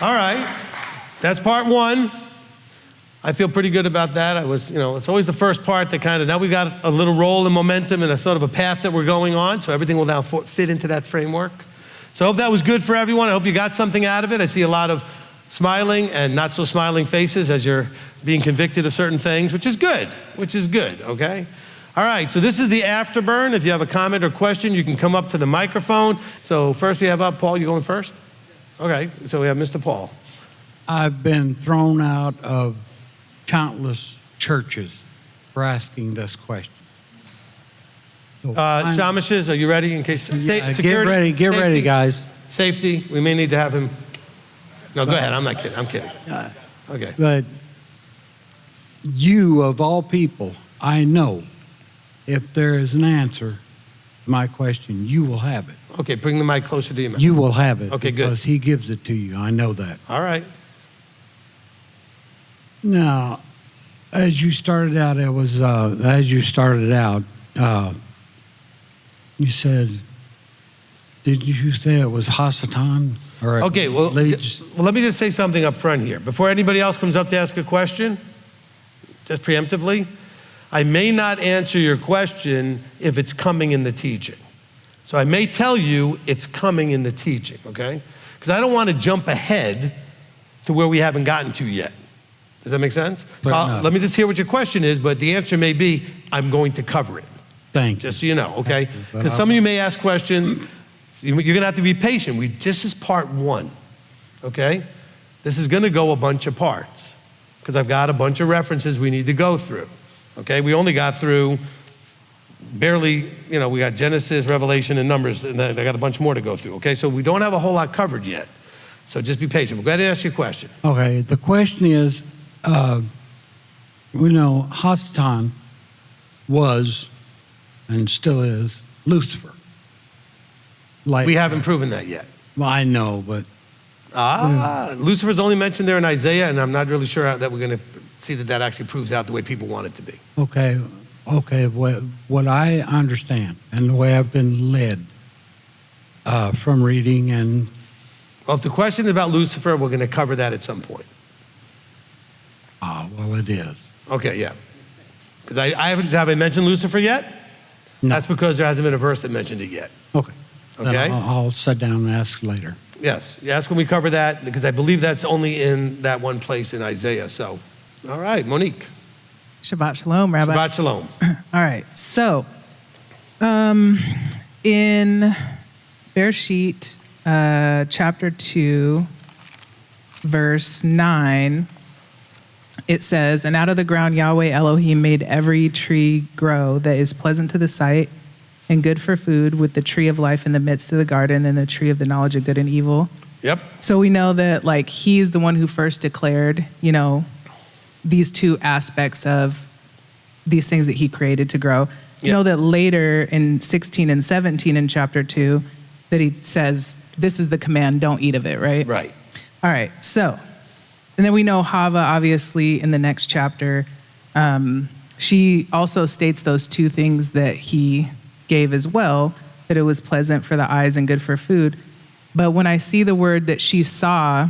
All right. That's part one. I feel pretty good about that. It's always the first part that now we've got a little roll and momentum and a sort of a path that we're going on, so everything will now fit into that framework. So I hope that was good for everyone. I hope you got something out of it. I see a lot of smiling and not so smiling faces as you're being convicted of certain things, which is good, okay? All right, so this is the Afterburn. If you have a comment or question, you can come up to the microphone. So first we have up, Paul, you going first? Okay, so we have Mr. Paul. I've been thrown out of countless churches for asking this question. So Shamishes, are you ready in case? Security, get ready, guys. Safety, we may need to have him. No, go ahead, I'm not kidding, I'm kidding. Okay. But you, of all people, I know if there is an answer to my question, you will have it. Okay, bring the mic closer to you. You will have it. Okay, good. Because he gives it to you, I know that. All right. Now, as you started out, you said, did you say it was HaSatan? Okay, well, let me just say something up front here. Before anybody else comes up to ask a question, just preemptively, I may not answer your question if it's coming in the teaching. So I may tell you it's coming in the teaching, okay? Because I don't want to jump ahead to where we haven't gotten to yet. Does that make sense? No. Let me just hear what your question is, but the answer may be, I'm going to cover it. Thank you. Just so you know, okay? Because some of you may ask questions. You're going to have to be patient. This is part one, okay? This is going to go a bunch of parts because I've got a bunch of references we need to go through, okay? We only got through barely, we got Genesis, Revelation, and Numbers, and then I got a bunch more to go through, okay? So we don't have a whole lot covered yet. So just be patient. Go ahead and ask your question. Okay, the question is, we know HaSatan was and still is Lucifer. We haven't proven that yet. Well, I know, but... Lucifer's only mentioned there in Isaiah, and I'm not really sure that we're going to see that actually proves out the way people want it to be. Okay, what I understand and the way I've been led from reading and... Well, if the question is about Lucifer, we're going to cover that at some point. Well, it is. Okay, yeah. Because have I mentioned Lucifer yet? No. That's because there hasn't been a verse that mentioned it yet. Okay. Okay? I'll sit down and ask later. Yes, you ask when we cover that, because I believe that's only in that one place in Isaiah. So, all right, Monique. Shabbat Shalom, Rabbi. Shabbat Shalom. All right, so in Bereshit, chapter 2, verse 9, it says, "And out of the ground Yahweh Elohim made every tree grow that is pleasant to the sight and good for food, with the tree of life in the midst of the garden and the tree of the knowledge of good and evil." Yep. So we know that he's the one who first declared, these two aspects of these things that he created to grow. You know that later in 16 and 17 in chapter 2, that he says, this is the command, don't eat of it, right? Right. All right, so, and then we know Hava, obviously, in the next chapter, she also states those two things that he gave as well, that it was pleasant for the eyes and good for food. But when I see the word that she saw,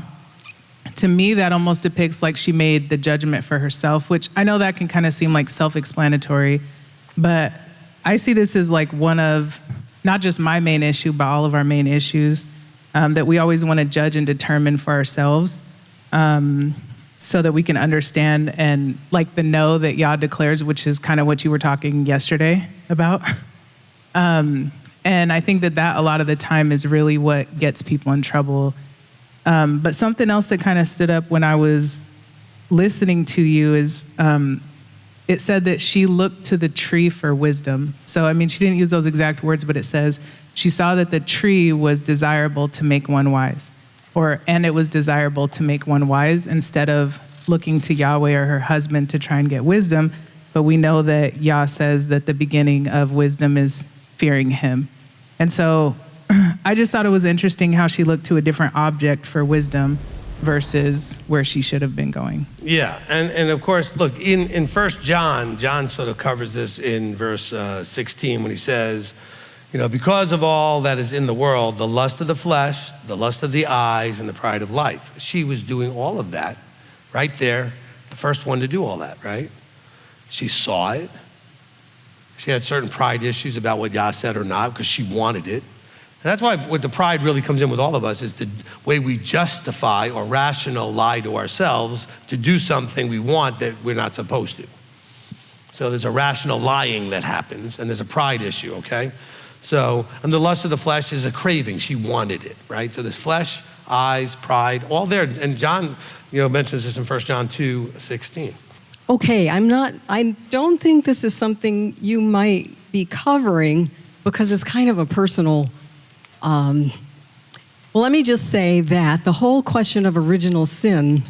to me, that almost depicts like she made the judgment for herself, which I know that can kind of seem like self-explanatory, but I see this as one of, not just my main issue, but all of our main issues, that we always want to judge and determine for ourselves, so that we can understand and the know that Yah declares, which is kind of what you were talking yesterday about. And I think that a lot of the time is really what gets people in trouble. But something else that kind of stood up when I was listening to you is it said that she looked to the tree for wisdom. So, she didn't use those exact words, but it says she saw that the tree was desirable to make one wise, and it was desirable to make one wise instead of looking to Yahweh or her husband to try and get wisdom. But we know that Yah says that the beginning of wisdom is fearing him. And so I just thought it was interesting how she looked to a different object for wisdom versus where she should have been going. Yeah, and of course, look, in 1 John sort of covers this in verse 16 when he says, because of all that is in the world, the lust of the flesh, the lust of the eyes, and the pride of life. She was doing all of that right there, the first one to do all that, right? She saw it. She had certain pride issues about what Yah said or not because she wanted it. And that's why what the pride really comes in with all of us is the way we justify or rational lie to ourselves to do something we want that we're not supposed to. So there's a rational lying that happens, and there's a pride issue, okay? So, and the lust of the flesh is a craving. She wanted it, right? So there's flesh, eyes, pride, all there. And John, mentions this in 1 John 2:16. Okay, I don't think this is something you might be covering because it's kind of a personal, well, let me just say that the whole question of original sin,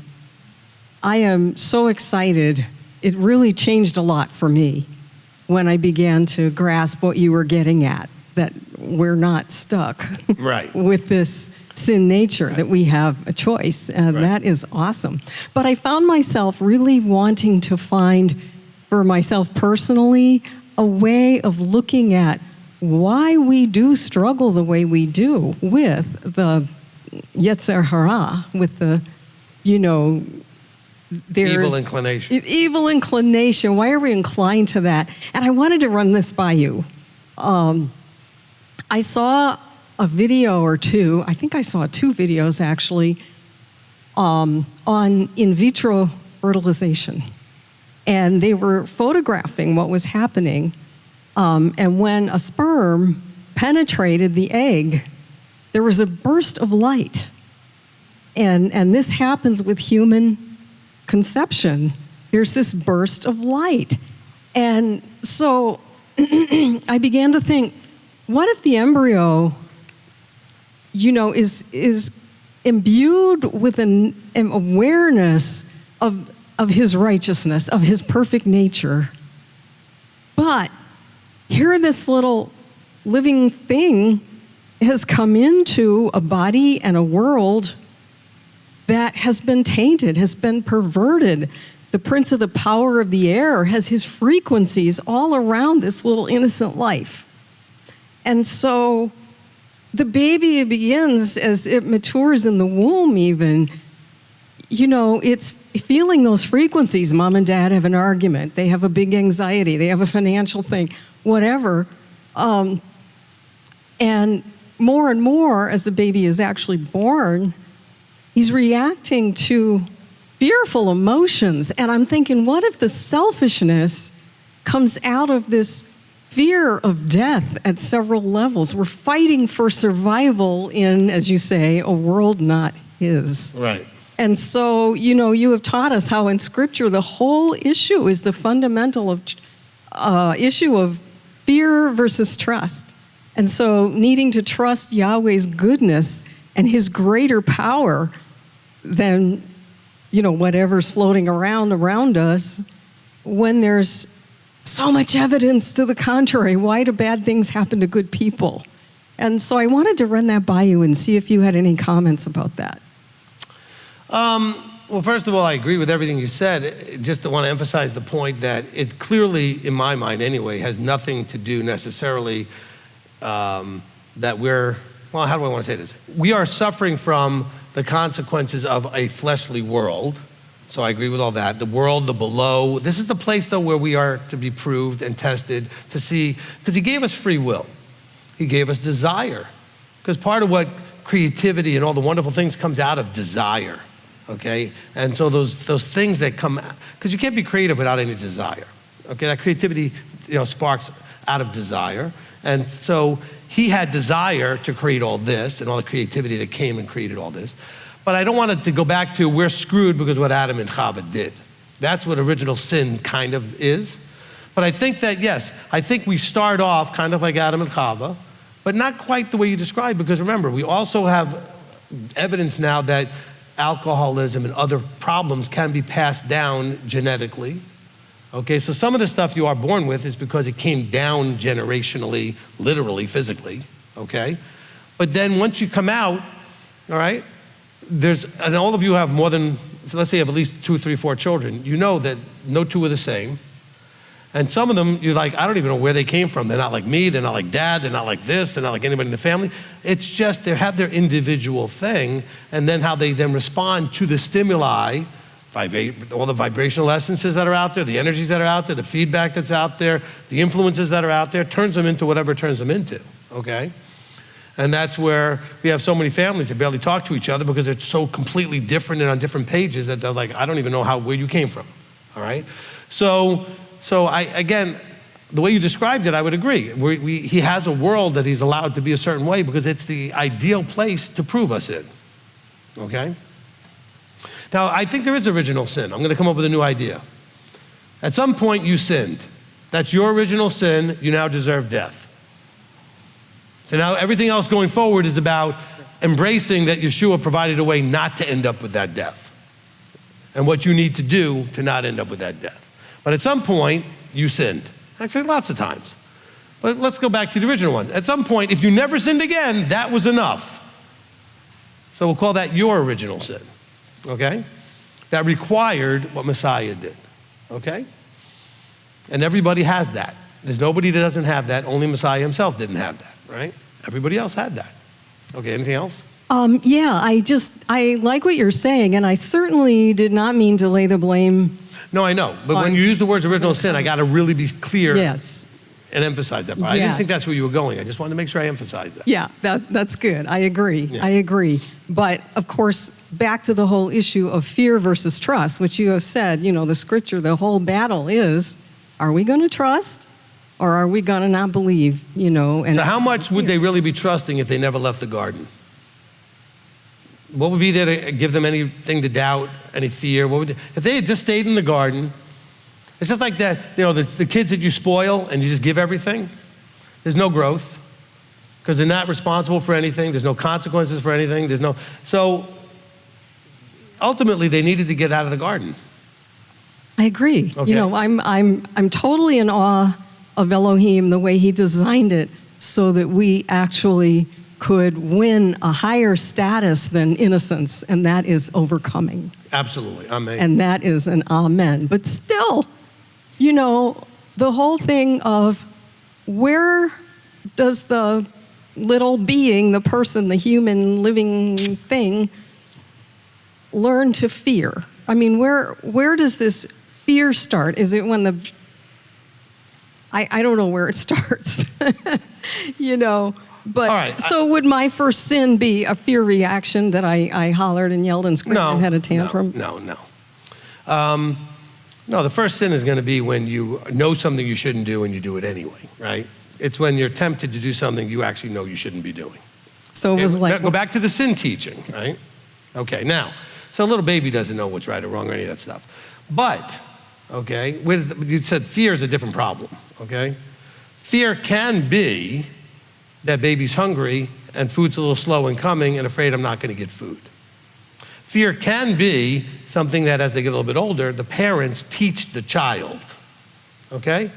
I am so excited. It really changed a lot for me when I began to grasp what you were getting at, that we're not stuck Right. with this sin nature, that we have a choice, and that is awesome. But I found myself really wanting to find, for myself personally, a way of looking at why we do struggle the way we do with the Yetzer Hara, with the, there's Evil inclination. Evil inclination. Why are we inclined to that? And I wanted to run this by you. I saw a video or two. I think I saw 2 videos actually on in vitro fertilization, and they were photographing what was happening. And when a sperm penetrated the egg, there was a burst of light, and this happens with human conception. There's this burst of light. And so I began to think, what if the embryo, is imbued with an awareness of his righteousness, of his perfect nature, but here this little living thing has come into a body and a world that has been tainted, has been perverted. The prince of the power of the air has his frequencies all around this little innocent life. And so the baby begins, as it matures in the womb even, it's feeling those frequencies. Mom and dad have an argument. They have a big anxiety. They have a financial thing, whatever. And more, as the baby is actually born, he's reacting to fearful emotions. And I'm thinking, what if the selfishness comes out of this fear of death at several levels? We're fighting for survival in, as you say, a world not his. Right. And so, you have taught us how in Scripture the whole issue is the fundamental issue of fear versus trust. And so needing to trust Yahweh's goodness and his greater power than, whatever's floating around us, when there's so much evidence to the contrary. Why do bad things happen to good people? And so I wanted to run that by you and see if you had any comments about that. Well, first of all, I agree with everything you said. Just want to emphasize the point that it clearly, in my mind anyway, has nothing to do necessarily that we're, well, how do I want to say this? We are suffering from the consequences of a fleshly world. So I agree with all that. The world, the below. This is the place, though, where we are to be proved and tested to see, because he gave us free will. He gave us desire. Because part of what creativity and all the wonderful things comes out of desire, okay? And so those things that come, because you can't be creative without any desire, okay? That creativity, sparks out of desire. And so he had desire to create all this and all the creativity that came and created all this. But I don't want it to go back to we're screwed because what Adam and Chava did. That's what original sin kind of is. But I think that, yes, I think we start off kind of like Adam and Chava, but not quite the way you described, because remember, we also have evidence now that alcoholism and other problems can be passed down genetically. Okay, so some of the stuff you are born with is because it came down generationally, literally, physically, okay? But then once you come out, all right, and all of you have more than, so let's say you have at least 2, 3, 4 children, you know that no two are the same. And some of them, you're like, I don't even know where they came from. They're not like me, they're not like dad, they're not like this, they're not like anybody in the family. It's just they have their individual thing, and then how they then respond to the stimuli, all the vibrational essences that are out there, the energies that are out there, the feedback that's out there, the influences that are out there, turns them into whatever it turns them into, okay? And that's where we have so many families that barely talk to each other because they're so completely different and on different pages that they're like, I don't even know where you came from, all right? So again, the way you described it, I would agree. He has a world that he's allowed to be a certain way because it's the ideal place to prove us in, okay? Now, I think there is original sin. I'm gonna come up with a new idea. At some point, you sinned. That's your original sin. You now deserve death. So now everything else going forward is about embracing that Yeshua provided a way not to end up with that death and what you need to do to not end up with that death. But at some point, you sinned. Actually, lots of times. But let's go back to the original one. At some point, if you never sinned again, that was enough. So we'll call that your original sin, okay? That required what Messiah did, okay? And everybody has that. There's nobody that doesn't have that. Only Messiah himself didn't have that, right? Everybody else had that. Okay, anything else? Yeah, I like what you're saying, and I certainly did not mean to lay the blame. No, I know. But when you use the words original sin, I got to really be clear and emphasize that. But I didn't think that's where you were going. I just wanted to make sure I emphasized that. Yeah, that's good. I agree. Yeah. I agree. But of course, back to the whole issue of fear versus trust, which you have said, the scripture, the whole battle is, are we going to trust or are we going to not believe, And so how much would they really be trusting if they never left the garden? What would be there to give them anything to doubt, any fear? If they had just stayed in the garden, it's just like that, the kids that you spoil and you just give everything, there's no growth because they're not responsible for anything. There's no consequences for anything. So ultimately they needed to get out of the garden. I agree. Okay. I'm totally in awe of Elohim, the way he designed it so that we actually could win a higher status than innocence, and that is overcoming. Absolutely, amen. And that is an amen. But still, the whole thing of where does the little being, the person, the human living thing, learn to fear? I mean, where does this fear start? Is it when I don't know where it starts, But all right, so would my first sin be a fear reaction that I hollered and yelled and screamed and had a tantrum? No, the first sin is going to be when you know something you shouldn't do and you do it anyway, right? It's when you're tempted to do something you actually know you shouldn't be doing. So it was like... Go back to the sin teaching, right? Okay, now, so a little baby doesn't know what's right or wrong or any of that stuff. But, okay, you said fear is a different problem, okay? Fear can be that baby's hungry and food's a little slow in coming and afraid I'm not going to get food. Fear can be something that as they get a little bit older, the parents teach the child, okay?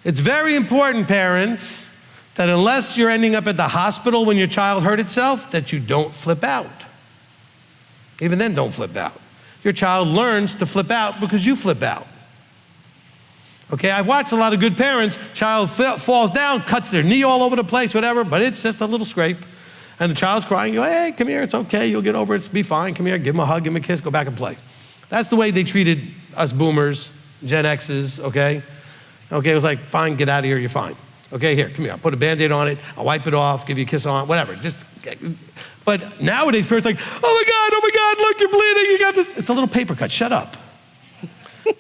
It's very important, parents, that unless you're ending up at the hospital when your child hurt itself, that you don't flip out. Even then, don't flip out. Your child learns to flip out because you flip out. Okay, I've watched a lot of good parents, child falls down, cuts their knee all over the place, whatever, but it's just a little scrape. And the child's crying, you go, hey, come here, it's okay, you'll get over it, be fine, come here, give him a hug, give him a kiss, go back and play. That's the way they treated us boomers, Gen X's, okay? Okay, it was like, fine, get out of here, you're fine. Okay, here, come here, I'll put a Band-Aid on it, I'll wipe it off, give you a kiss on it, whatever. But nowadays, parents are like, oh my God, look, you're bleeding, you got this. It's a little paper cut, shut up.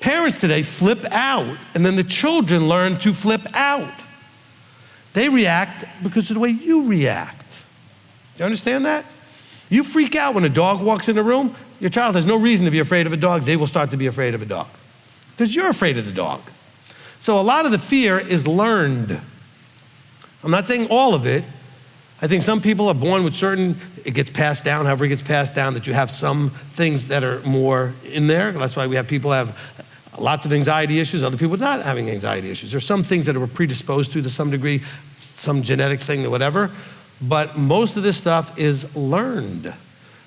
Parents today flip out, and then the children learn to flip out. They react because of the way you react. Do you understand that? You freak out when a dog walks in the room, your child has no reason to be afraid of a dog, they will start to be afraid of a dog. Because you're afraid of the dog. So a lot of the fear is learned. I'm not saying all of it. I think some people are born with certain, it gets passed down, however it gets passed down, that you have some things that are more in there. That's why we have people have lots of anxiety issues, other people not having anxiety issues. There's some things that we're predisposed to some degree, some genetic thing or whatever, but most of this stuff is learned.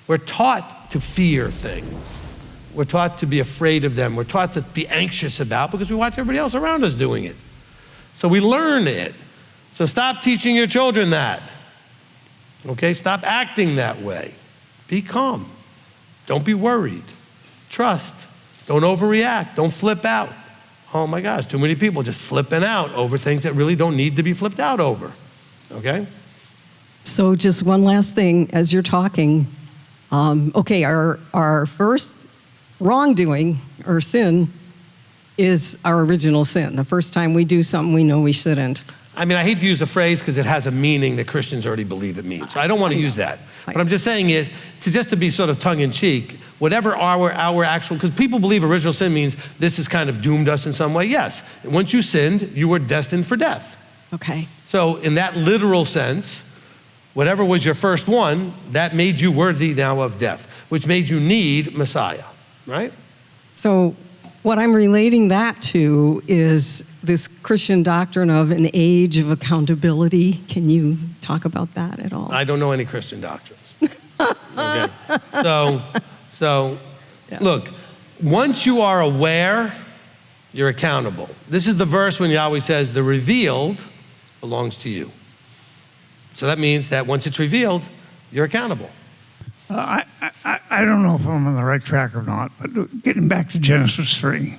We're taught to fear things. We're taught to be afraid of them. We're taught to be anxious about because we watch everybody else around us doing it. So we learn it. So stop teaching your children that. Okay, stop acting that way. Be calm. Don't be worried. Trust. Don't overreact. Don't flip out. Oh my gosh, too many people just flipping out over things that really don't need to be flipped out over. Okay? So just one last thing as you're talking. Okay, our first wrongdoing or sin is our original sin. The first time we do something we know we shouldn't. I mean, I hate to use the phrase because it has a meaning that Christians already believe it means. So I don't want to use that. What I'm just saying is, just to be sort of tongue-in-cheek, whatever our actual, because people believe original sin means this has kind of doomed us in some way. Yes, once you sinned, you were destined for death. Okay. So in that literal sense, whatever was your first one, that made you worthy now of death, which made you need Messiah, right? So what I'm relating that to is this Christian doctrine of an age of accountability. Can you talk about that at all? I don't know any Christian doctrines. Okay. So Yeah. look, once you are aware, you're accountable. This is the verse when Yahweh says, the revealed belongs to you. So that means that once it's revealed, you're accountable. I don't know if I'm on the right track or not, but getting back to Genesis 3,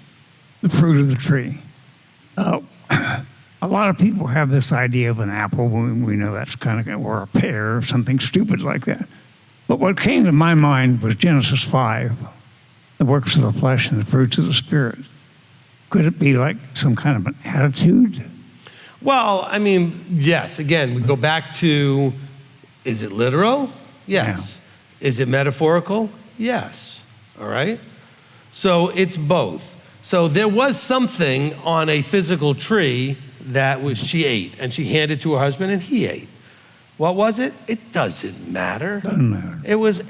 the fruit of the tree. A lot of people have this idea of an apple. We know that's kind of, or a pear or something stupid like that. But what came to my mind was Genesis 5, the works of the flesh and the fruits of the Spirit. Could it be like some kind of an attitude? Well, I mean, yes. Again, we go back to, is it literal? Yes. Yeah. Is it metaphorical? Yes. All right? So it's both. So there was something on a physical tree that she ate, and she handed to her husband, and he ate. What was it? It doesn't matter. Doesn't matter. It was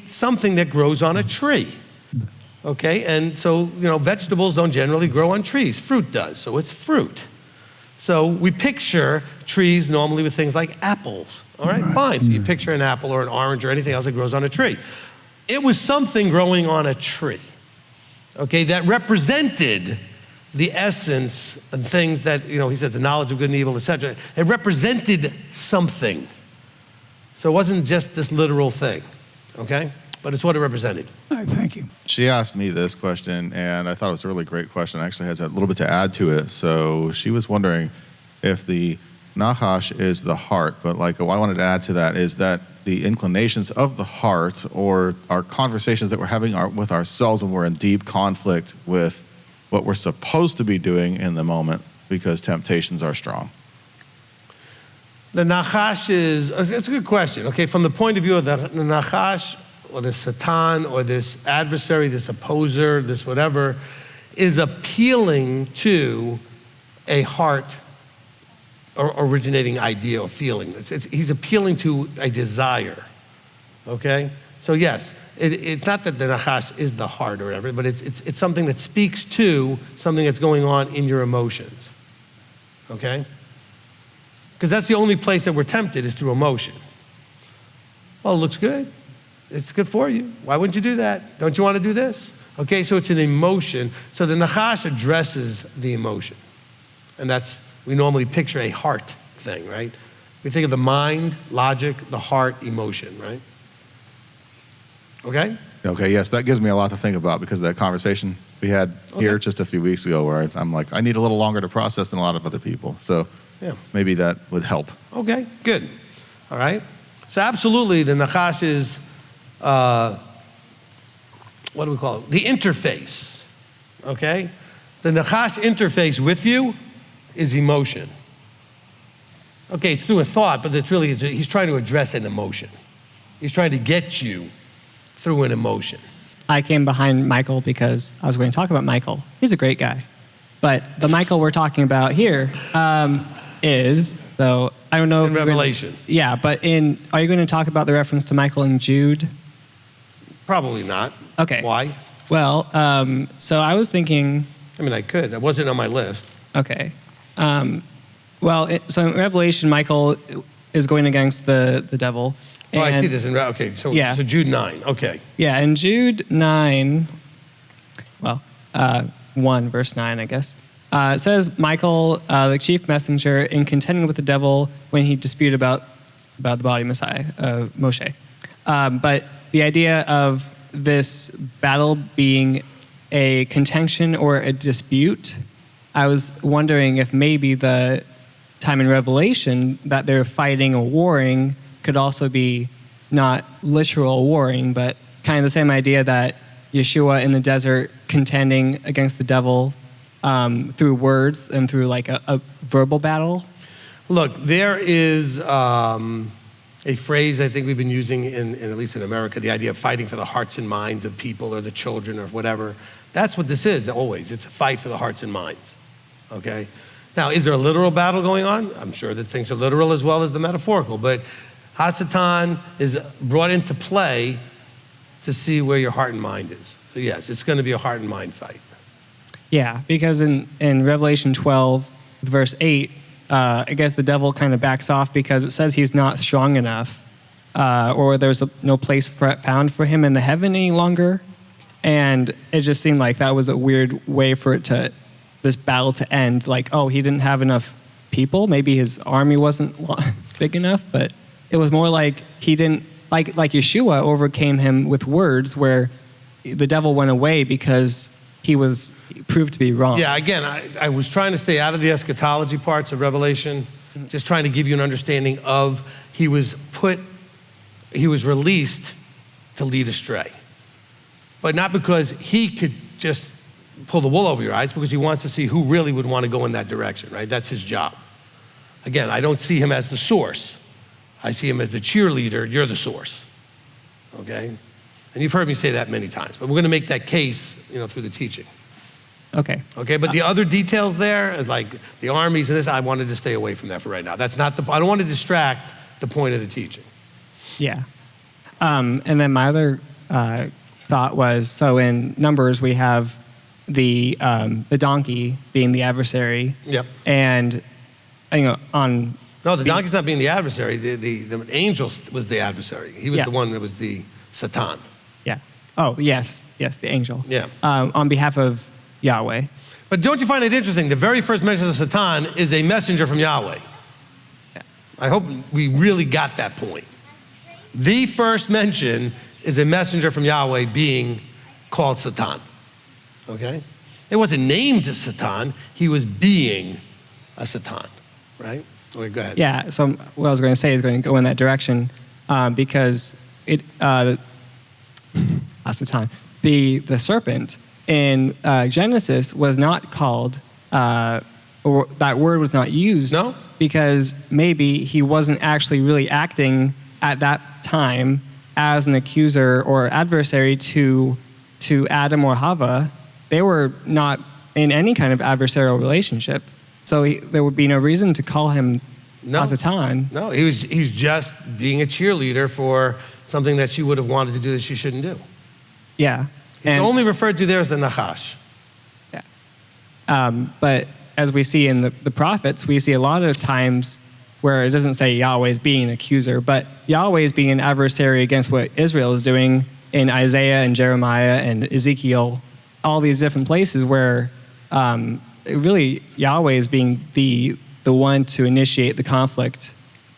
something that grows on a tree. Okay? And so, vegetables don't generally grow on trees. Fruit does, so it's fruit. So we picture trees normally with things like apples. All right, fine. So you picture an apple or an orange or anything else that grows on a tree. It was something growing on a tree, okay, that represented the essence and things that, he says the knowledge of good and evil, etc. It represented something. So it wasn't just this literal thing, okay? But it's what it represented. All right, thank you. She asked me this question, and I thought it was a really great question. It actually has a little bit to add to it. So she was wondering if the nachash is the heart, but what I wanted to add to that is that the inclinations of the heart, or our conversations that we're having with ourselves when we're in deep conflict with what we're supposed to be doing in the moment because temptations are strong. The nachash it's a good question. Okay, from the point of view of the nachash, or the Satan, or this adversary, this opposer, this whatever, is appealing to a heart or originating idea or feeling. He's appealing to a desire, okay? So yes, it's not that the nachash is the heart or whatever, but it's something that speaks to something that's going on in your emotions, okay? Because that's the only place that we're tempted is through emotion. Well, it looks good. It's good for you. Why wouldn't you do that? Don't you want to do this? Okay, so it's an emotion. So the nachash addresses the emotion. And we normally picture a heart thing, right? We think of the mind, logic, the heart, emotion, right? Okay? Okay, yes, that gives me a lot to think about because of that conversation we had here just a few weeks ago where I'm like, I need a little longer to process than a lot of other people. So maybe that would help. Okay, good. All right. So absolutely, the nachash is, what do we call it? The interface, okay? The nachash interface with you is emotion. Okay, it's through a thought, but it's really, he's trying to address an emotion. He's trying to get you through an emotion. I came behind Michael because I was going to talk about Michael. He's a great guy. But the Michael we're talking about here so I don't know if in Revelation. But are you going to talk about the reference to Michael in Jude? Probably not. Okay. Why? Well, so I was thinking. I mean, I could. That wasn't on my list. Okay. So in Revelation, Michael is going against the devil. Oh, I see this in, okay. So Jude 9, okay. Yeah, in Jude 9, 1 verse 9, I guess. It says, Michael, the chief messenger, in contending with the devil when he disputed about the body Messiah, Moshe. But the idea of this battle being a contention or a dispute, I was wondering if maybe the time in Revelation that they're fighting or warring could also be not literal warring, but kind of the same idea that Yeshua in the desert contending against the devil through words and through like a verbal battle. Look, there is a phrase I think we've been using in at least in America, the idea of fighting for the hearts and minds of people or the children or whatever. That's what this is always. It's a fight for the hearts and minds, okay? Now, is there a literal battle going on? I'm sure that things are literal as well as the metaphorical, but HaSatan is brought into play to see where your heart and mind is. So yes, it's going to be a heart and mind fight. Yeah, because in Revelation 12, verse 8, I guess the devil kind of backs off because it says he's not strong enough, or there's no place found for him in the heaven any longer. And it just seemed like that was a weird way for this battle to end. Like, oh, he didn't have enough people. Maybe his army wasn't big enough, but it was more like he didn't, like Yeshua overcame him with words where the devil went away because he proved to be wrong. Yeah, again, I was trying to stay out of the eschatology parts of Revelation, just trying to give you an understanding of he was released to lead astray. But not because he could just pull the wool over your eyes, because he wants to see who really would want to go in that direction, right? That's his job. Again, I don't see him as the source. I see him as the cheerleader. You're the source, okay? And you've heard me say that many times, but we're going to make that case, through the teaching. Okay. Okay, but the other details there is like the armies and this, I wanted to stay away from that for right now. That's not I don't want to distract the point of the teaching. Yeah. And then my other thought was, so in Numbers we have the donkey being the adversary. Yep. And No, the donkey's not being the adversary. The angel was the adversary. He was the one that was the Satan. Yeah. Oh, yes, the angel. Yeah. On behalf of Yahweh. But don't you find it interesting? The very first mention of Satan is a messenger from Yahweh. Yeah. I hope we really got that point. The first mention is a messenger from Yahweh being called Satan. Okay? It wasn't named as Satan. He was being a Satan, right? Okay, go ahead. Yeah, so what I was going to say is going to go in that direction because Satan, the serpent in Genesis was not called, or that word was not used. No? Because maybe he wasn't actually really acting at that time as an accuser or adversary to Adam or Hava. They were not in any kind of adversarial relationship. So there would be no reason to call him Satan. No, he was just being a cheerleader for something that she would have wanted to do that she shouldn't do. Yeah. He's only referred to there as the nachash. Yeah. But as we see in the prophets, we see a lot of times where it doesn't say Yahweh is being an accuser, but Yahweh is being an adversary against what Israel is doing in Isaiah and Jeremiah and Ezekiel, all these different places where really Yahweh is being the one to initiate the conflict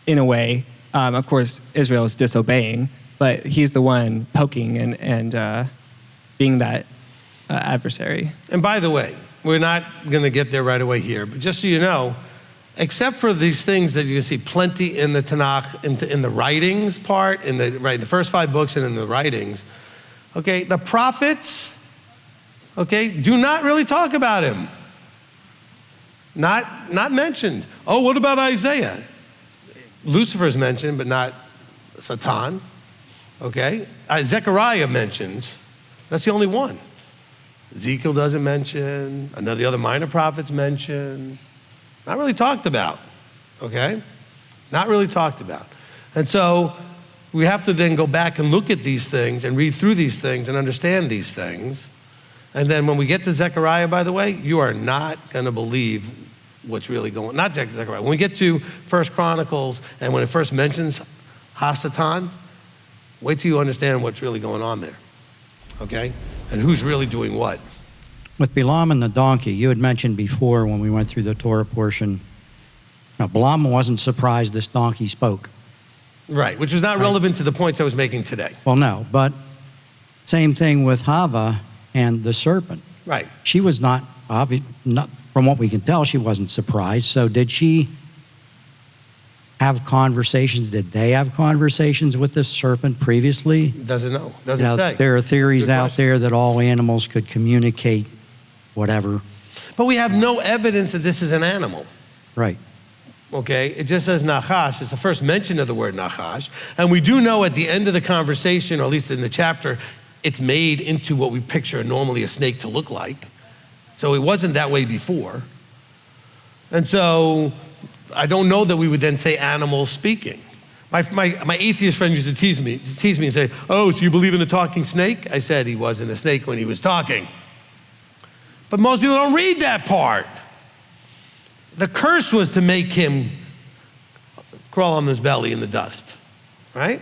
in a way. Of course, Israel is disobeying, but he's the one poking and being that adversary. And by the way, we're not going to get there right away here, but just so you know, except for these things that you can see plenty in the Tanakh, in the writings part, in the first 5 books and in the writings, okay, the prophets, okay, do not really talk about him. Not mentioned. Oh, what about Isaiah? Lucifer's mentioned, but not Satan. Okay? Zechariah mentions. That's the only one. Ezekiel doesn't mention. None of the other minor prophets mention. Not really talked about. Okay? Not really talked about. And so we have to then go back and look at these things and read through these things and understand these things. And then when we get to Zechariah, by the way, you are not going to believe what's really going on. Not Zechariah. When we get to 1 Chronicles and when it first mentions HaSatan, wait till you understand what's really going on there. Okay? And who's really doing what. With Bil'am and the donkey, you had mentioned before when we went through the Torah portion, now Bil'am wasn't surprised this donkey spoke. Right, which was not relevant to the points I was making today. Well, no, but same thing with Hava and the serpent. Right. She was not from what we can tell, she wasn't surprised. So did she have conversations? Did they have conversations with the serpent previously? Doesn't know. Doesn't say. There are theories Good out question. there that all animals could communicate whatever. But we have no evidence that this is an animal. Right. Okay, it just says nachash. It's the first mention of the word nachash. And we do know at the end of the conversation, or at least in the chapter, it's made into what we picture normally a snake to look like. So it wasn't that way before. And so I don't know that we would then say animals speaking. My atheist friend used to tease me and say, oh, so you believe in a talking snake? I said he wasn't a snake when he was talking. But most people don't read that part. The curse was to make him crawl on his belly in the dust, right?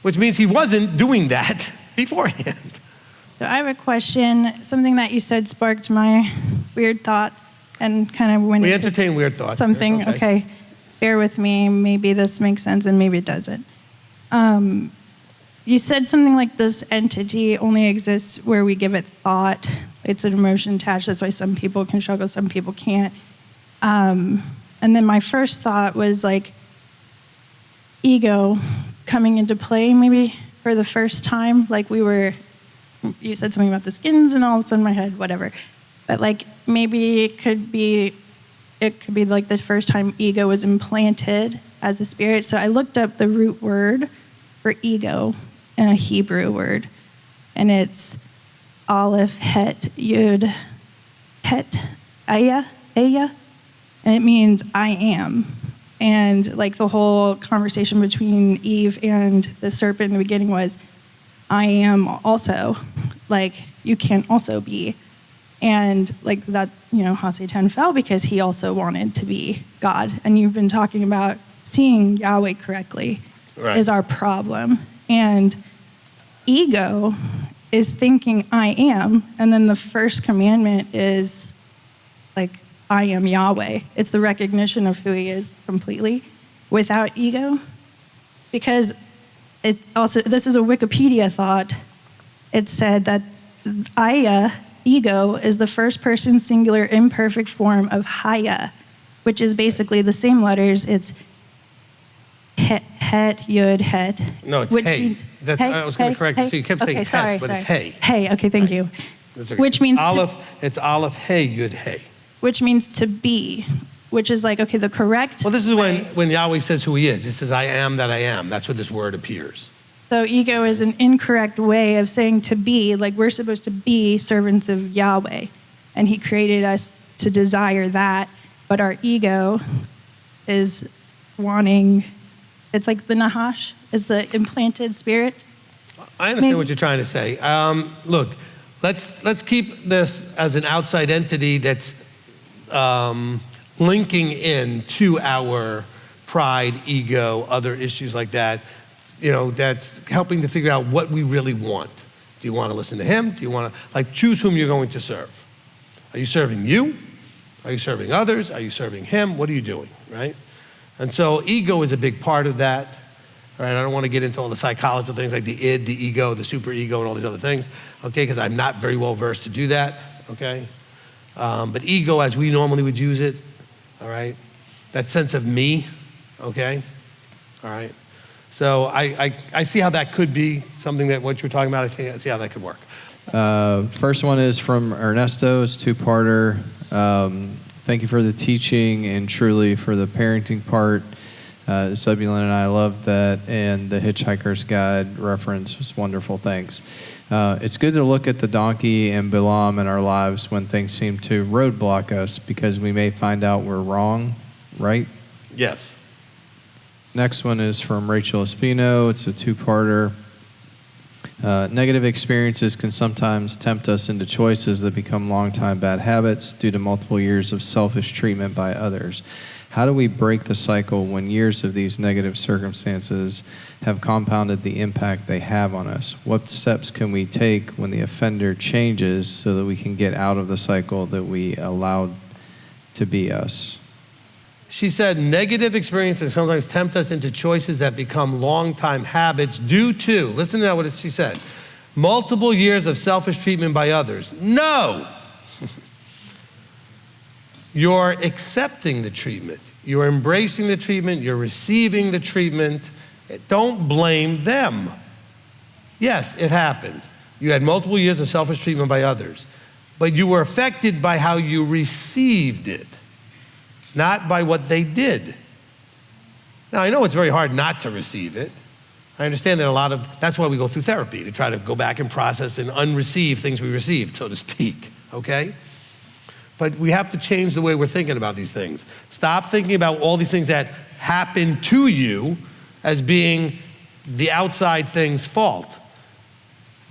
Which means he wasn't doing that beforehand. So I have a question. Something that you said sparked my weird thought and kind of went We into entertain weird thoughts. something. That's Okay, bear with me. Maybe this makes sense and maybe it doesn't. You said something like this entity only exists where we give it thought. It's an emotion attached. That's why some people can struggle, some people can't. And then my first thought was like ego coming into play maybe for the first time. Like you said something about the skins and all of a sudden my head, whatever. But like maybe it could be like the first time ego was implanted as a spirit. So I looked up the root word for ego in a Hebrew word, and it's Aleph, Het, Yud, Het, Aya, and it means I am. And like the whole conversation between Eve and the serpent in the beginning was, I am also, like you can also be. And like that, HaSatan fell because he also wanted to be God. And you've been talking about seeing Yahweh correctly is our problem. And ego is thinking I am, and then the first commandment is like, I am Yahweh. It's the recognition of who he is completely without ego. Because it also, this is a Wikipedia thought. It said that Aya, ego, is the first person singular imperfect form of Haya, which is basically the same letters. It's Het, Yud, Het. No, it's which hey. means- That's, hey, I was going to correct you. So you kept saying okay, het, sorry, but sorry. it's hey. Hey, okay, thank you. That's okay. Which means It's Aleph, hey, Yud, hey. which means to be, which is like, okay, the correct. Well, this is when Yahweh says who he is. He says, I am that I am. That's where this word appears. So ego is an incorrect way of saying to be, like we're supposed to be servants of Yahweh. And he created us to desire that. But our ego is wanting, it's like the nachash, is the implanted spirit. I understand what you're trying to say. Look, let's keep this as an outside entity that's linking in to our pride, ego, other issues like that. That's helping to figure out what we really want. Do you want to listen to him? Do you want to choose whom you're going to serve? Are you serving you? Are you serving others? Are you serving him? What are you doing, right? And so ego is a big part of that. All right, I don't want to get into all the psychological things like the id, the ego, the super ego, and all these other things, okay, because I'm not very well versed to do that, okay? But ego, as we normally would use it, all right, that sense of me, okay, all right? So I see how that could be something that what you're talking about, I see how that could work. First one is from Ernesto. It's two-parter. Thank you for the teaching and truly for the parenting part. Zebulon and I loved that, and the Hitchhiker's Guide reference was wonderful. Thanks. It's good to look at the donkey and Bil'am in our lives when things seem to roadblock us because we may find out we're wrong, right? Yes. Next one is from Rachel Espino. It's a two-parter. Negative experiences can sometimes tempt us into choices that become long-time bad habits due to multiple years of selfish treatment by others. How do we break the cycle when years of these negative circumstances have compounded the impact they have on us? What steps can we take when the offender changes so that we can get out of the cycle that we allowed to be us? She said, negative experiences sometimes tempt us into choices that become long-time habits due to, listen to what she said, multiple years of selfish treatment by others. No! You're accepting the treatment. You're embracing the treatment. You're receiving the treatment. Don't blame them. Yes, it happened. You had multiple years of selfish treatment by others, but you were affected by how you received it, not by what they did. Now, I know it's very hard not to receive it. I understand that that's why we go through therapy, to try to go back and process and unreceive things we received, so to speak, okay? But we have to change the way we're thinking about these things. Stop thinking about all these things that happen to you as being the outside thing's fault.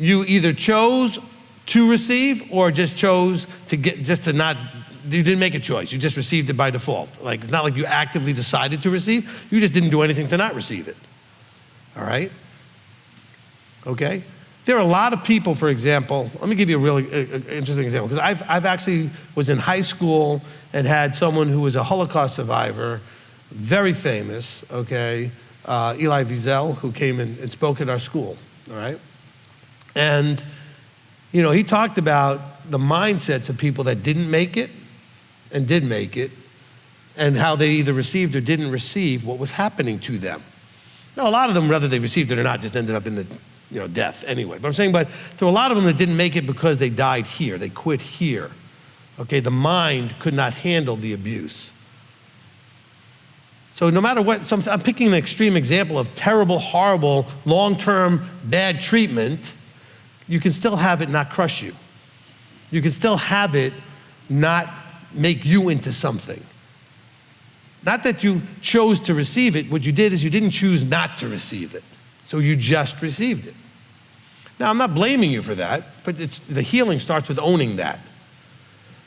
You either chose to receive or just chose to you didn't make a choice. You just received it by default. Like, it's not like you actively decided to receive. You just didn't do anything to not receive it. All right? Okay? There are a lot of people, for example, let me give you a really interesting example, because I've actually was in high school and had someone who was a Holocaust survivor, very famous, okay, Eli Wiesel, who came and spoke at our school, all right? And, you know, he talked about the mindsets of people that didn't make it and did make it, and how they either received or didn't receive what was happening to them. Now, a lot of them, whether they received it or not, just ended up in the death anyway. But I'm saying, there were a lot of them that didn't make it because they died here. They quit here. Okay, the mind could not handle the abuse. So no matter what, I'm picking an extreme example of terrible, horrible, long-term bad treatment, you can still have it not crush you. You can still have it not make you into something. Not that you chose to receive it. What you did is you didn't choose not to receive it. So you just received it. Now, I'm not blaming you for that, but the healing starts with owning that.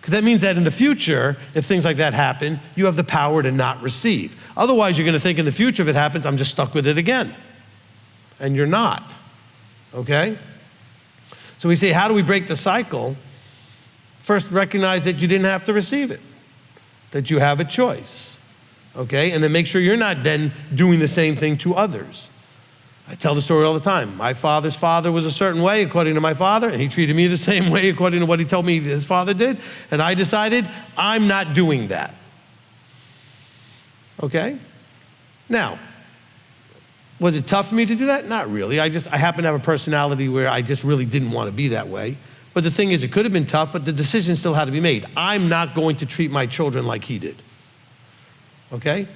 Because that means that in the future, if things like that happen, you have the power to not receive. Otherwise, you're going to think in the future, if it happens, I'm just stuck with it again. And you're not. Okay? So we say, how do we break the cycle? First, recognize that you didn't have to receive it, that you have a choice. Okay? And then make sure you're not then doing the same thing to others. I tell the story all the time. My father's father was a certain way according to my father, and he treated me the same way according to what he told me his father did, and I decided I'm not doing that. Okay? Now, was it tough for me to do that? Not really. I happen to have a personality where I just really didn't want to be that way. But the thing is, it could have been tough, but the decision still had to be made. I'm not going to treat my children like he did. Okay?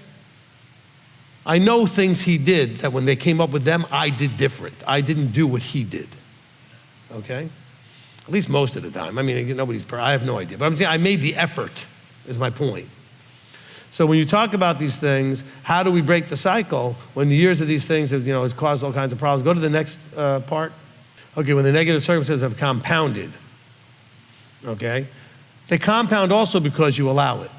I know things he did that when they came up with them, I did different. I didn't do what he did. Okay? At least most of the time. I mean, I have no idea. But I'm saying I made the effort, is my point. So when you talk about these things, how do we break the cycle when the years of these things has caused all kinds of problems? Go to the next part. Okay, when the negative circumstances have compounded, okay? They compound also because you allow it.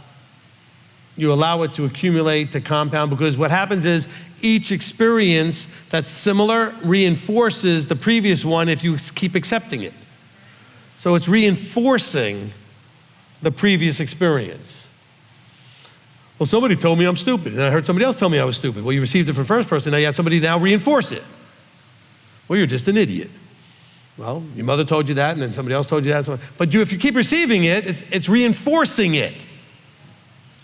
You allow it to accumulate, to compound, because what happens is each experience that's similar reinforces the previous one if you keep accepting it. So it's reinforcing the previous experience. Well, somebody told me I'm stupid, and I heard somebody else tell me I was stupid. Well, you received it from the first person, now you have somebody now reinforce it. Well, you're just an idiot. Well, your mother told you that, and then somebody else told you that. But if you keep receiving it, it's reinforcing it.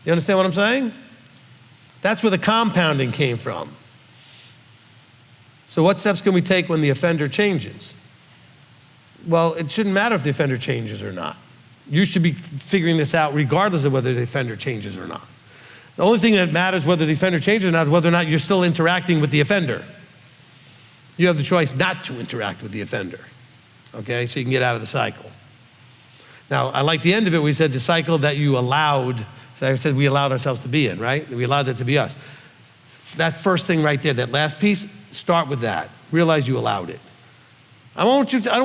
You understand what I'm saying? That's where the compounding came from. So what steps can we take when the offender changes? Well, it shouldn't matter if the offender changes or not. You should be figuring this out regardless of whether the offender changes or not. The only thing that matters whether the offender changes or not is whether or not you're still interacting with the offender. You have the choice not to interact with the offender, okay? So you can get out of the cycle. Now, I like the end of it. We said the cycle that you allowed, so I said we allowed ourselves to be in, right? We allowed that to be us. That first thing right there, that last piece, start with that. Realize you allowed it. I don't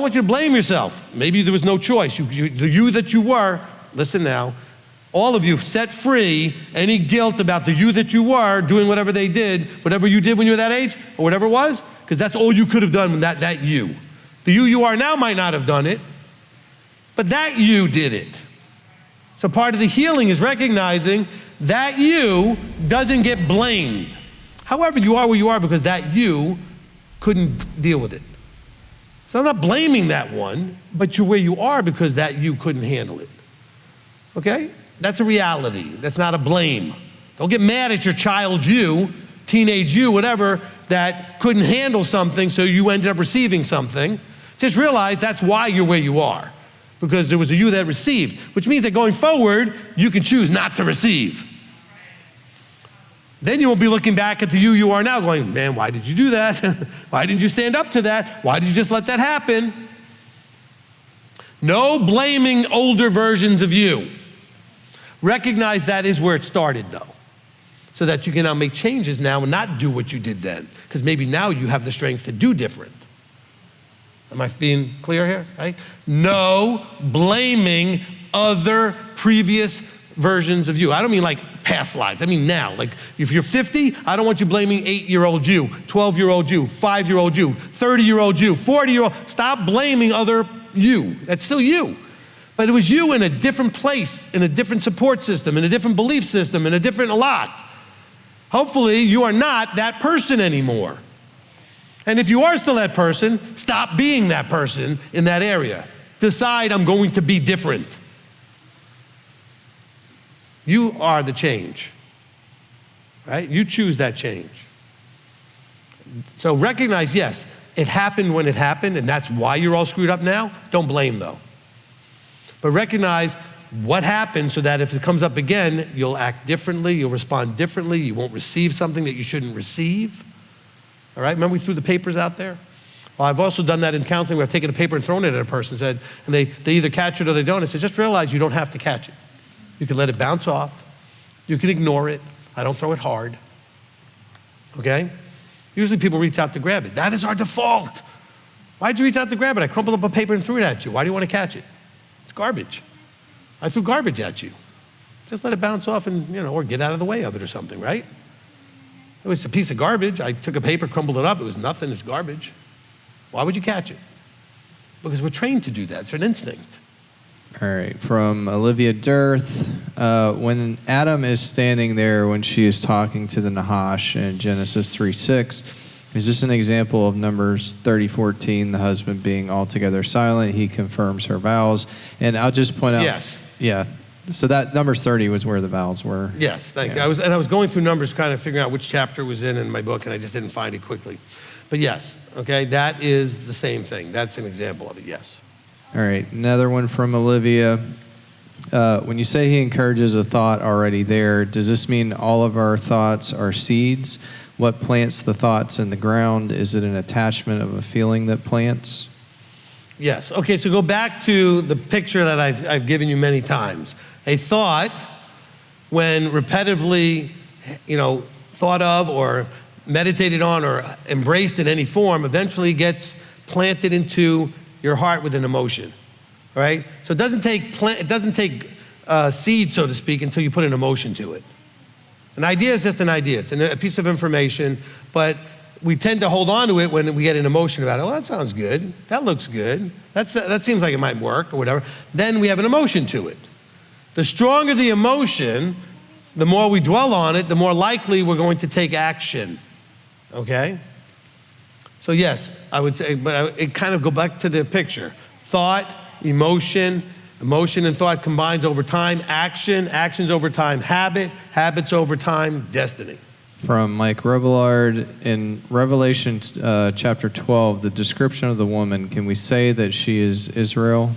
want you to blame yourself. Maybe there was no choice. You that you were, listen now, all of you set free any guilt about the you that you were doing whatever they did, whatever you did when you were that age, or whatever it was, because that's all you could have done when that you. The you are now might not have done it, but that you did it. So part of the healing is recognizing that you doesn't get blamed. However, you are where you are because that you couldn't deal with it. So I'm not blaming that one, but you're where you are because that you couldn't handle it. Okay? That's a reality. That's not a blame. Don't get mad at your child you, teenage you, whatever, that couldn't handle something, so you ended up receiving something. Just realize that's why you're where you are, because there was a you that received, which means that going forward, you can choose not to receive. Then you won't be looking back at the you are now going, man, why did you do that? Why didn't you stand up to that? Why did you just let that happen? No blaming older versions of you. Recognize that is where it started, though, so that you can now make changes now and not do what you did then, because maybe now you have the strength to do different. Am I being clear here? Right? No blaming other previous versions of you. I don't mean like past lives. I mean now. Like if you're 50, I don't want you blaming 8-year-old you, 12-year-old you, 5-year-old you, 30-year-old you, 40-year-old. Stop blaming other you. That's still you. But it was you in a different place, in a different support system, in a different belief system, in a different lot. Hopefully you are not that person anymore. And if you are still that person, stop being that person in that area. Decide I'm going to be different. You are the change, right? You choose that change. So recognize, yes, it happened when it happened, and that's why you're all screwed up now. Don't blame, though. But recognize what happened so that if it comes up again, you'll act differently, you'll respond differently, you won't receive something that you shouldn't receive. All right, remember we threw the papers out there? Well, I've also done that in counseling where I've taken a paper and thrown it at a person, and they either catch it or they don't. I said, just realize you don't have to catch it. You can let it bounce off. You can ignore it. I don't throw it hard. Okay? Usually people reach out to grab it. That is our default. Why'd you reach out to grab it? I crumpled up a paper and threw it at you. Why do you want to catch it? It's garbage. I threw garbage at you. Just let it bounce off and, or get out of the way of it or something, right? It was a piece of garbage. I took a paper, crumpled it up. It was nothing. It's garbage. Why would you catch it? Because we're trained to do that. It's an instinct. All right, from Olivia Dirth. When Adam is standing there when she is talking to the nachash in Genesis 3:6, is this an example of Numbers 30:14, the husband being altogether silent? He confirms her vows. And I'll just point out. Yes. Yeah. So that Numbers 30 was where the vows were. Yes, thank you. I was going through Numbers kind of figuring out which chapter it was in my book, and I just didn't find it quickly. But yes, okay, that is the same thing. That's an example of it, yes. All right, another one from Olivia. When you say he encourages a thought already there, does this mean all of our thoughts are seeds? What plants the thoughts in the ground? Is it an attachment of a feeling that plants? Yes. Okay, so go back to the picture that I've given you many times. A thought, when repetitively, thought of or meditated on or embraced in any form, eventually gets planted into your heart with an emotion, right? So it doesn't take seed, so to speak, until you put an emotion to it. An idea is just an idea. It's a piece of information, but we tend to hold on to it when we get an emotion about it. Well, that sounds good. That looks good. That seems like it might work or whatever. Then we have an emotion to it. The stronger the emotion, the more we dwell on it, the more likely we're going to take action, okay? So yes, I would say, but it kind of go back to the picture. Thought, emotion and thought combines over time. Actions over time. Habits over time. Destiny. From Mike Robillard, in Revelation chapter 12, the description of the woman, can we say that she is Israel?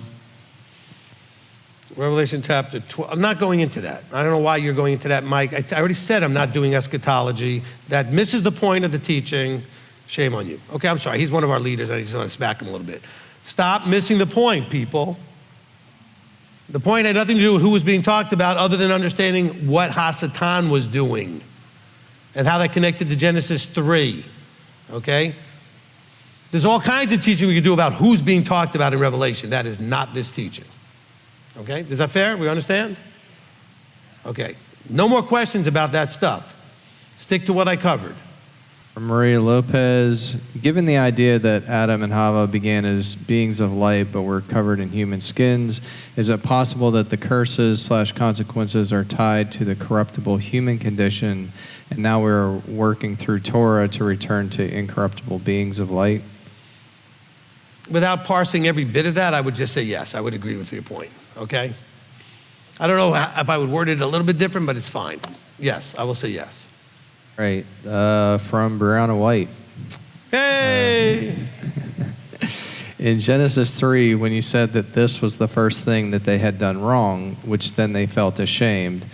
Revelation chapter 12. I'm not going into that. I don't know why you're going into that, Mike. I already said I'm not doing eschatology. That misses the point of the teaching. Shame on you. Okay, I'm sorry. He's one of our leaders. I just want to smack him a little bit. Stop missing the point, people. The point had nothing to do with who was being talked about other than understanding what HaSatan was doing and how that connected to Genesis 3, okay? There's all kinds of teaching we can do about who's being talked about in Revelation. That is not this teaching, okay? Is that fair? We understand? Okay, no more questions about that stuff. Stick to what I covered. Maria Lopez, given the idea that Adam and Hava began as beings of light but were covered in human skins, is it possible that the curses/consequences are tied to the corruptible human condition, and now we're working through Torah to return to incorruptible beings of light? Without parsing every bit of that, I would just say yes. I would agree with your point, okay? I don't know if I would word it a little bit different, but it's fine. Yes, I will say yes. Right, from Brianna White. Hey! In Genesis 3, when you said that this was the first thing that they had done wrong, which then they felt ashamed,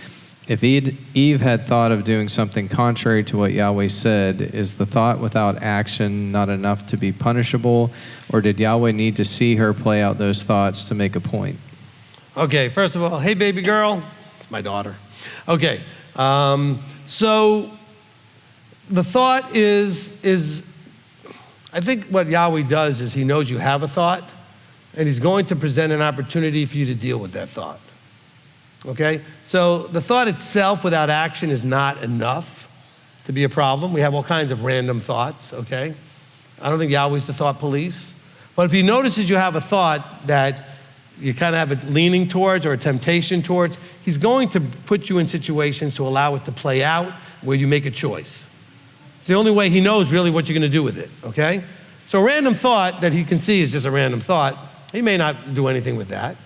if Eve had thought of doing something contrary to what Yahweh said, is the thought without action not enough to be punishable, or did Yahweh need to see her play out those thoughts to make a point? Okay, first of all, hey, baby girl. It's my daughter. Okay, so the thought is I think what Yahweh does is he knows you have a thought, and he's going to present an opportunity for you to deal with that thought. Okay? So the thought itself without action is not enough to be a problem. We have all kinds of random thoughts, okay? I don't think Yahweh's the thought police. But if he notices you have a thought that you kind of have a leaning towards or a temptation towards, he's going to put you in situations to allow it to play out where you make a choice. It's the only way he knows really what you're going to do with it, okay? So a random thought that he can see is just a random thought. He may not do anything with that.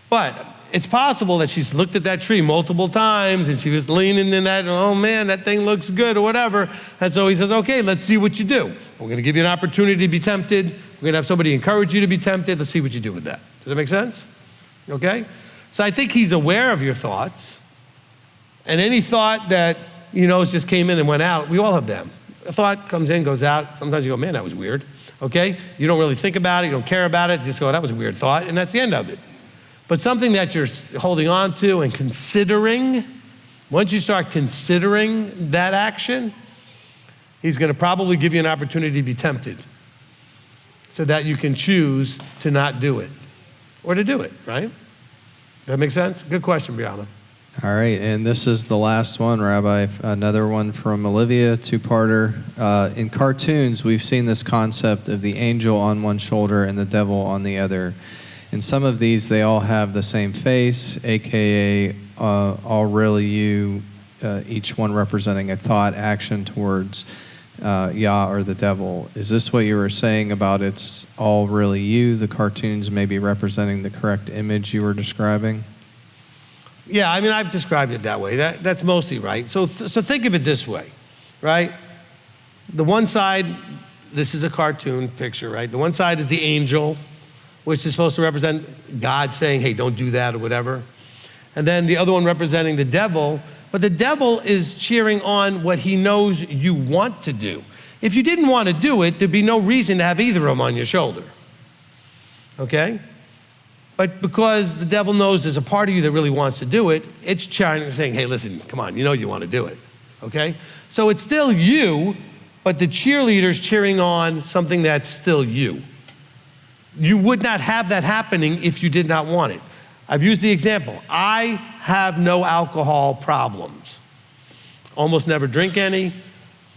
But it's possible that she's looked at that tree multiple times and she was leaning in that, oh man, that thing looks good or whatever. And so he says, okay, let's see what you do. We're going to give you an opportunity to be tempted. We're going to have somebody encourage you to be tempted. Let's see what you do with that. Does that make sense? Okay? So I think he's aware of your thoughts. And any thought that just came in and went out, we all have them. A thought comes in, goes out. Sometimes you go, man, that was weird. Okay? You don't really think about it. You don't care about it. You just go, that was a weird thought. And that's the end of it. But something that you're holding on to and considering, once you start considering that action, he's going to probably give you an opportunity to be tempted so that you can choose to not do it or to do it, right? That make sense? Good question, Brianna. All right, and this is the last one, Rabbi. Another one from Olivia, two-parter. In cartoons, we've seen this concept of the angel on one shoulder and the devil on the other. In some of these, they all have the same face, aka all really you, each one representing a thought, action towards Yah or the devil. Is this what you were saying about it's all really you, the cartoons maybe representing the correct image you were describing? Yeah, I mean, I've described it that way. That's mostly right. So think of it this way, right? The one side, this is a cartoon picture, right? The one side is the angel, which is supposed to represent God saying, hey, don't do that or whatever. And then the other one representing the devil, but the devil is cheering on what he knows you want to do. If you didn't want to do it, there'd be no reason to have either of them on your shoulder, okay? But because the devil knows there's a part of you that really wants to do it, it's trying, saying, hey, listen, come on, you want to do it, okay? So it's still you, but the cheerleader's cheering on something that's still you. You would not have that happening if you did not want it. I've used the example. I have no alcohol problems. Almost never drink any.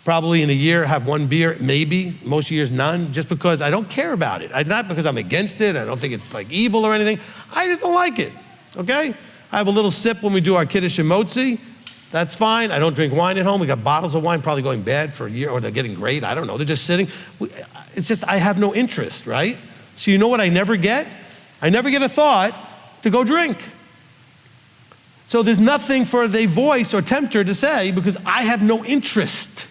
Probably in a year have one beer, maybe. Most years none, just because I don't care about it. Not because I'm against it. I don't think it's like evil or anything. I just don't like it, okay? I have a little sip when we do our Kiddush and m.t.o.i. That's fine. I don't drink wine at home. We got bottles of wine probably going bad for a year, or they're getting great. I don't know. They're just sitting. It's just I have no interest, right? So you know what I never get? I never get a thought to go drink. So there's nothing for the voice or tempter to say because I have no interest.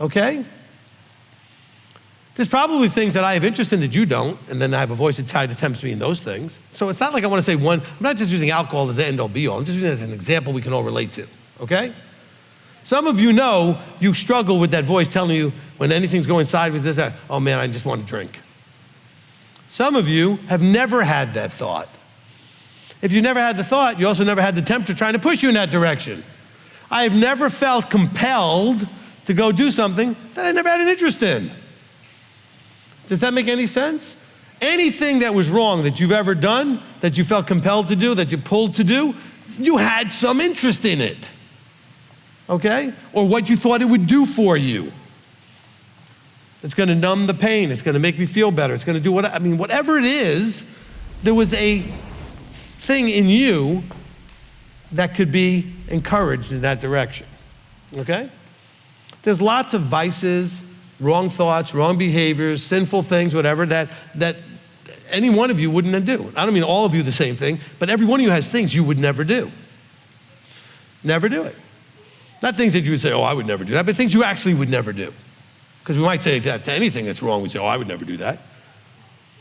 Okay? There's probably things that I have interest in that you don't, and then I have a voice that tries to tempt me in those things. So it's not like I want to say one, I'm not just using alcohol as the end all be all, I'm just using it as an example we can all relate to, okay? Some of you know you struggle with that voice telling you when anything's going sideways, this, oh man, I just want to drink. Some of you have never had that thought. If you never had the thought, you also never had the tempter trying to push you in that direction. I have never felt compelled to go do something that I never had an interest in. Does that make any sense? Anything that was wrong that you've ever done, that you felt compelled to do, that you pulled to do, you had some interest in it, okay? Or what you thought it would do for you. It's going to numb the pain. It's going to make me feel better. It's going to do whatever it is, there was a thing in you that could be encouraged in that direction, okay? There's lots of vices, wrong thoughts, wrong behaviors, sinful things, whatever, that any one of you wouldn't do. I don't mean all of you the same thing, but every one of you has things you would never do. Never do it. Not things that you would say, oh, I would never do that, but things you actually would never do. Because we might say that to anything that's wrong, we say, oh, I would never do that.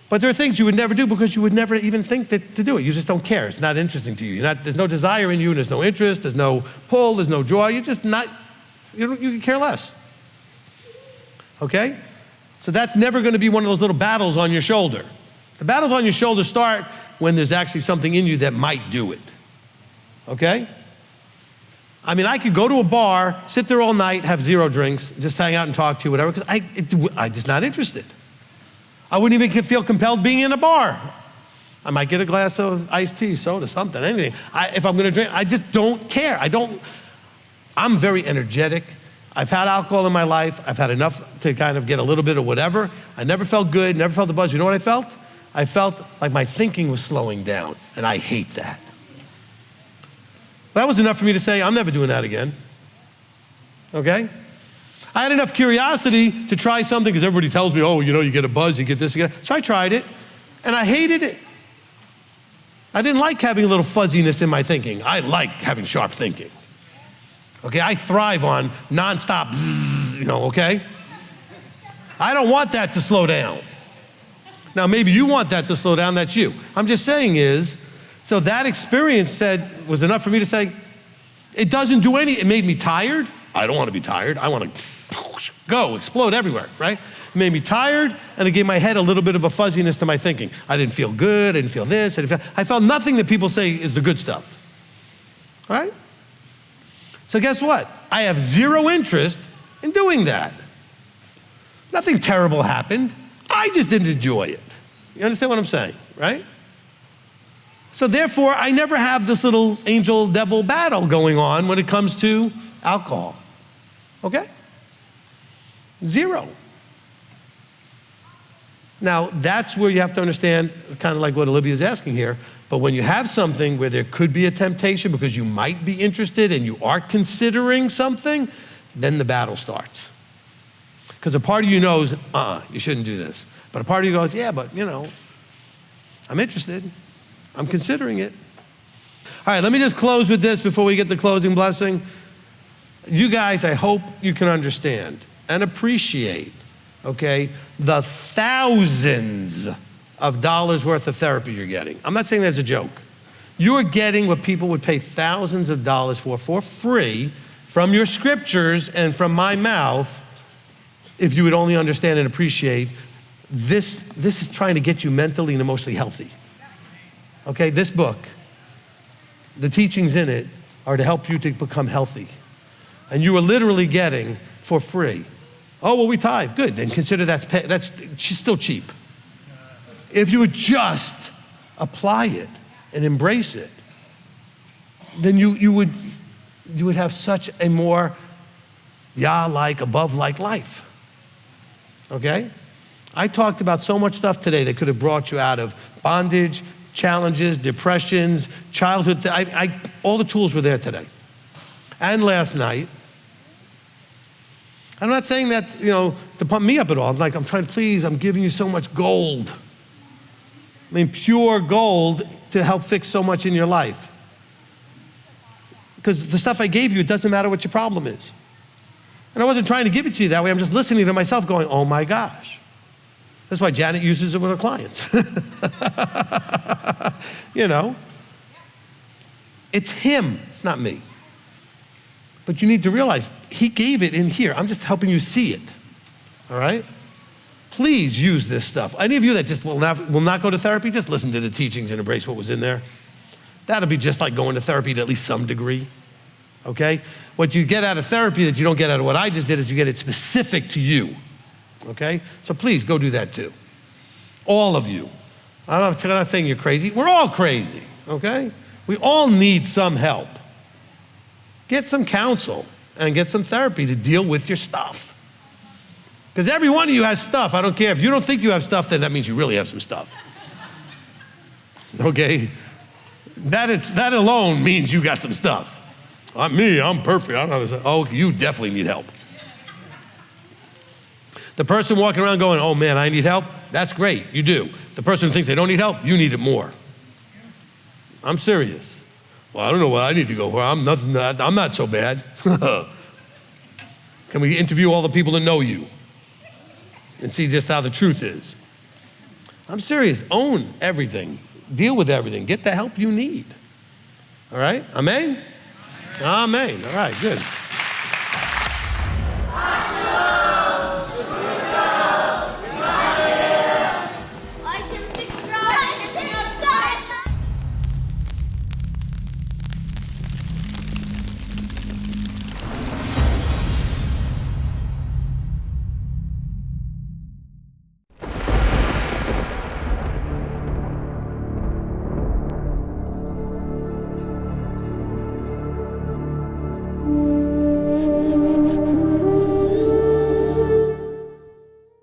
But there are things you would never do because you would never even think to do it. You just don't care. It's not interesting to you. There's no desire in you, and there's no interest, there's no pull, there's no joy. You're just not, you can care less. Okay? So that's never going to be one of those little battles on your shoulder. The battles on your shoulder start when there's actually something in you that might do it. Okay? I mean, I could go to a bar, sit there all night, have 0 drinks, just hang out and talk to you, whatever, because I'm just not interested. I wouldn't even feel compelled being in a bar. I might get a glass of iced tea, soda, something, anything. If I'm going to drink, I just don't care. I'm very energetic. I've had alcohol in my life. I've had enough to kind of get a little bit of whatever. I never felt good, never felt the buzz. You know what I felt? I felt like my thinking was slowing down, and I hate that. That was enough for me to say, I'm never doing that again. Okay? I had enough curiosity to try something because everybody tells me, oh, you get a buzz, you get this again. So I tried it, and I hated it. I didn't like having a little fuzziness in my thinking. I like having sharp thinking. Okay, I thrive on nonstop, bzzz, okay? I don't want that to slow down. Now, maybe you want that to slow down, that's you. I'm just saying so that experience was enough for me to say, it doesn't do it made me tired. I don't want to be tired. I want to go, explode everywhere, right? It made me tired, and it gave my head a little bit of a fuzziness to my thinking. I didn't feel good, I didn't feel this, I felt nothing that people say is the good stuff, all right? So guess what? I have 0 interest in doing that. Nothing terrible happened. I just didn't enjoy it. You understand what I'm saying, right? So therefore, I never have this little angel-devil battle going on when it comes to alcohol, okay? 0. Now, that's where you have to understand, kind of like what Olivia's asking here, but when you have something where there could be a temptation because you might be interested and you are considering something, then the battle starts. Because a part of you knows, you shouldn't do this. But a part of you goes, yeah, but I'm interested. I'm considering it. All right, let me just close with this before we get the closing blessing. You guys, I hope you can understand and appreciate, okay, the thousands of dollars worth of therapy you're getting. I'm not saying that's a joke. You're getting what people would pay thousands of dollars for free from your scriptures and from my mouth if you would only understand and appreciate this. This is trying to get you mentally and emotionally healthy. Okay, this book, the teachings in it are to help you to become healthy. And you are literally getting for free. Oh, well, we tithe. Good, then consider that's still cheap. If you would just apply it and embrace it, then you would have such a more Yah-like, above-like life. Okay? I talked about so much stuff today that could have brought you out of bondage, challenges, depressions, childhood. All the tools were there today. And last night. I'm not saying that, to pump me up at all. I'm trying to please, I'm giving you so much gold. I mean, pure gold to help fix so much in your life. Because the stuff I gave you, it doesn't matter what your problem is. And I wasn't trying to give it to you that way. I'm just listening to myself going, oh my gosh. That's why Janet uses it with her clients. It's him, it's not me. But you need to realize he gave it in here. I'm just helping you see it, all right? Please use this stuff. Any of you that just will not go to therapy, just listen to the teachings and embrace what was in there. That'll be just like going to therapy to at least some degree, okay? What you get out of therapy that you don't get out of what I just did is you get it specific to you, okay? So please go do that too. All of you. I'm not saying you're crazy. We're all crazy, okay? We all need some help. Get some counsel and get some therapy to deal with your stuff. Because every one of you has stuff. I don't care. If you don't think you have stuff, then that means you really have some stuff. Okay? That alone means you got some stuff. I'm perfect. I don't know. Oh, you definitely need help. The person walking around going, oh man, I need help, that's great, you do. The person who thinks they don't need help, you need it more. I'm serious. Well, I don't know what I need to go for. I'm not so bad. Can we interview all the people that know you and see just how the truth is? I'm serious. Own everything. Deal with everything. Get the help you need. All right? Amen? Amen. All right, good.